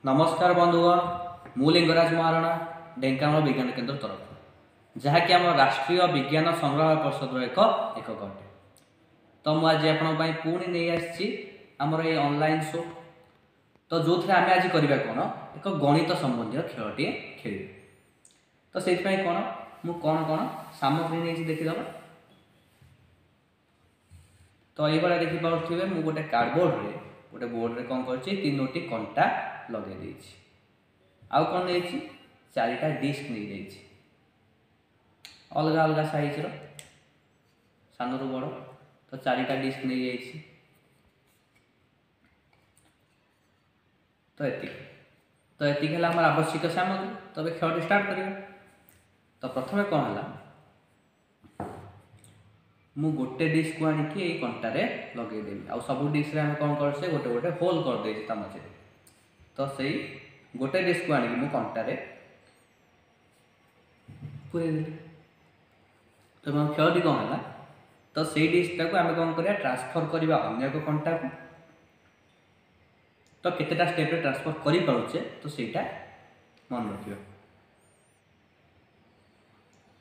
नमस्कार बंधुगण मु लिंगराज महाराणा ढेंकानाल विज्ञान केन्द्र तरफ जहाँकि आम राष्ट्रीय विज्ञान संग्रह परिषद एक अटे। तो मुझे आज पुणी नहीं आसी आमर ये ऑनलाइन शो तो जो थे आम आज करवा कौन एक गणित संबंधी खेलटे खेल। तो से कौन मु कौन कौन सामग्री नहीं देखीद। तो ये देखिपे मुझे गोटे कार्डबोर्ड रे गोटे बोर्ड रे कौन कर तीनोटी कंटा लगे देछि। आउ कौन नहीं चारिटा डिस्क नहीं जाइए अलग अलग साइज रो सान रु बड़। तो चारिटा डिस्क नहीं जाइए। तो ये है आम आवश्यक सामग्री। तो खेल स्टार्ट करिया। तो प्रथम कौन है मु गोटे डिस्क को आनिकी ये कंटारे लगेदेवी। आ सब डिस्क आम कौन कर गोटे गोटे होल कर दे मझे। तो से गोटे डिस्क को आनिकी मु कंटारे पूरेदेली। तो खेलटी कौन है तो से डिस्कटा को आम कौन करिया ट्रांसफर करवा अन्य एक कंटा को। तो केतेटा स्टेप रे ट्रांसफर करि पारुचे तो सेटा मन रखियो।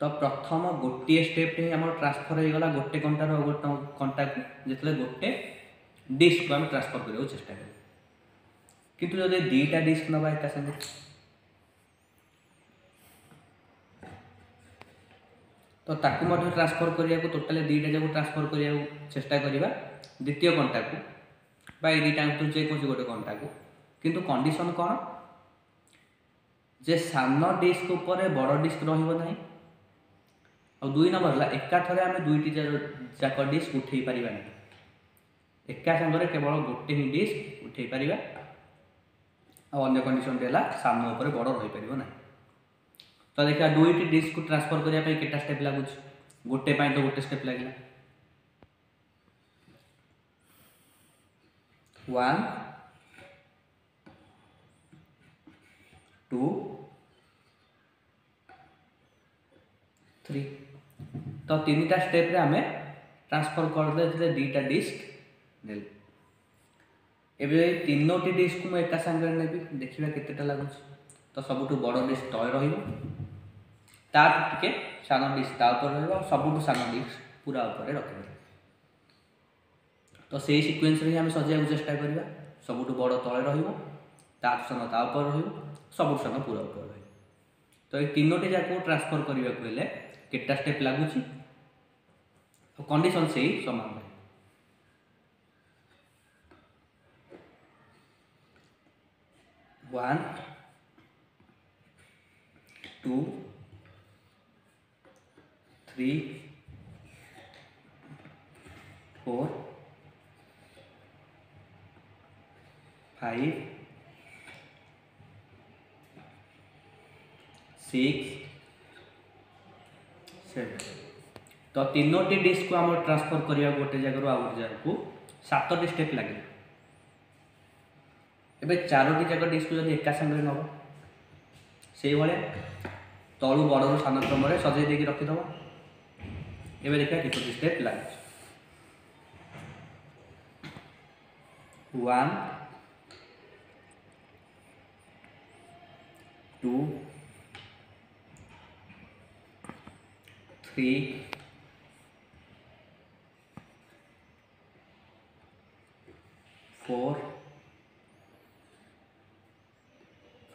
तो प्रथम गोटे स्टेप रे आम ट्रांसफर हो गला गोटे कंटार गोटे कंटा को जितने गोटे डिस्क को आम ट्रांसफर करने चेष्टा करें। किंतु जब दीटा डिस्क नवा एक संगे तो ताकू ट्रांसफर करने को टोटाल दीटा जब ट्रांसफर करने चेष्टा करवा द्वितीय कंटा को बाई दीटा जेकोसी गोटे कंटा को। किंतु कंडीशन कौन जे सान डिस्क उपर बड़ डिस्क रहिबो नाही। और दुई नंबर है एका थरे आम दुईटी जाक डिस्क उठे पारिबा नहीं। एका संगे केवल गोटे ही डिस्क उठे पारिबा। और अन्य कंडीशन है सान उपर बड़ रही पारिबो नाही। तो देखा दुईटी डिस्क को ट्रांसफर करने केटा स्टेप लगुच गोटे तो गोटे स्टेप लगे 1 2 3। तो तीनटा स्टेप रे आमे ट्रांसफर कर दे दीटा डिस्क देल। एबे तीनोटी डिस्क को एका संगे नेबी देखिबा केतेटा लागुच। तो सबुठु बड़ डिस्क तळे रहिबो तार टिके सानो डिस्क ता ऊपर रहिबो और सबुठु सानो डिस्क पूरा ऊपर रखिबो। तो सेही सीक्वेंस रे हम सजाय चेष्टा करबा सबुठु बड़ तळे रहिबो तार सानो ता ऊपर रहिबो सबुठु सानो पूरा ऊपर रहिबो। तो ये तीनोटी जाको ट्रांसफर करबा को हेले केटा स्टेप लगुच तो कंडीशन से ही समान है। 1 2 3 4 5 6 7। तो तीनोटी डिस्क को आम ट्रांसफर करवा गोटे जगह आउ गोटे जगह को 7टी स्टेप लगे। एबे 4टी जगह डिस्क को जब एका संगे नब से भाया तलू बड़ू सान क्रम सजे देकी रखीदब। एबे देखा कितनी स्टेप लगे 1 2 3 4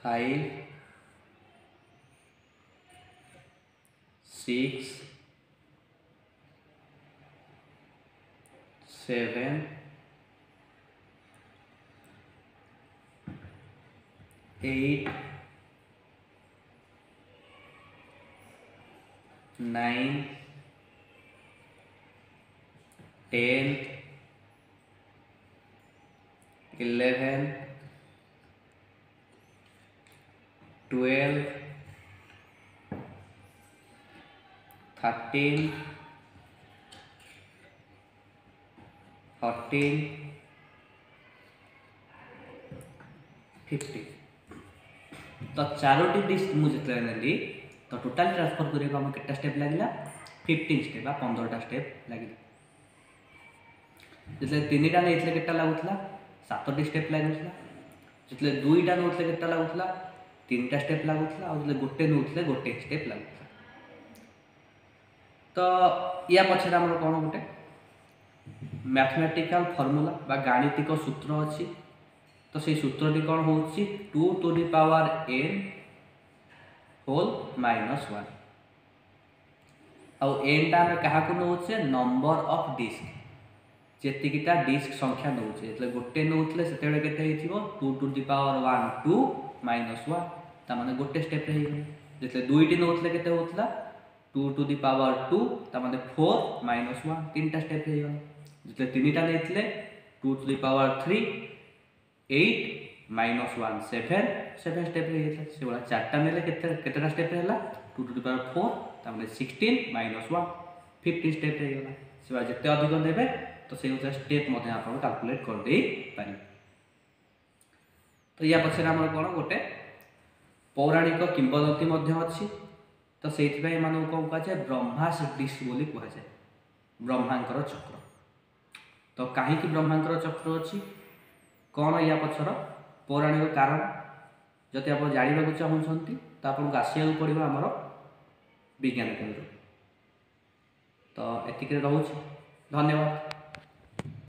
5 6 7 8 9 10 11 12 13 14 15। तो 4टी डिस्क मुझे नेली तो टोटाल ट्रांसफर करने के स्टेप लगे 15 स्टेप 15टा स्टेप लगे। जिते 3टा नहीं के लगुला 7टी स्टेप लगुला जितने दुईटा नौले के लगुला 3टा स्टेप लगुला और गोटे नौले गोटे स्टेप लगुला। तो या पछे आम कौन गोटे मैथमेटिकल फॉर्मूला बा गाणितिक सूत्र अच्छी। तो से सूत्रटी कौन हो 2 to the power n whole -1 आउ n टा आम क्या नौचे नंबर ऑफ डिस्क जेतिकीटा डिस्क संख्या नौचे मतलब गोटे नौले से 2 to the power 1 2 -1 ताने गोटे स्टेप रे जितने दुईटी नौले के होता 2 to the power 2 ताने 4 -1 3टा स्टेप रे जितने 3टा नहीं 2 to the power 3 8 -1 7 स्टेप रे से वाला 4टा नेले केतेटा स्टेप रे 2 to the power 4 ताने 16 -1 50 स्टेप रे से वाला जिते अधिक देबे तो से अनुसार स्टेप मध्य आप कैलकुलेट कर दे पारि। तो या पछे आम कौन गोटे पौराणिक किंवदंती अच्छी। तो से कौन कहुए ब्रह्मास डिस्क बोली कहुए ब्रह्मांकर चक्र। तो कहीं ब्रह्मांकर चक्र अच्छी कौन या पछर पौराणिक कारण जदि आप जानवा चाहते तो आपको आसिया पड़ो आमर विज्ञान केन्द्र। तो एतिक रोचे धन्यवाद।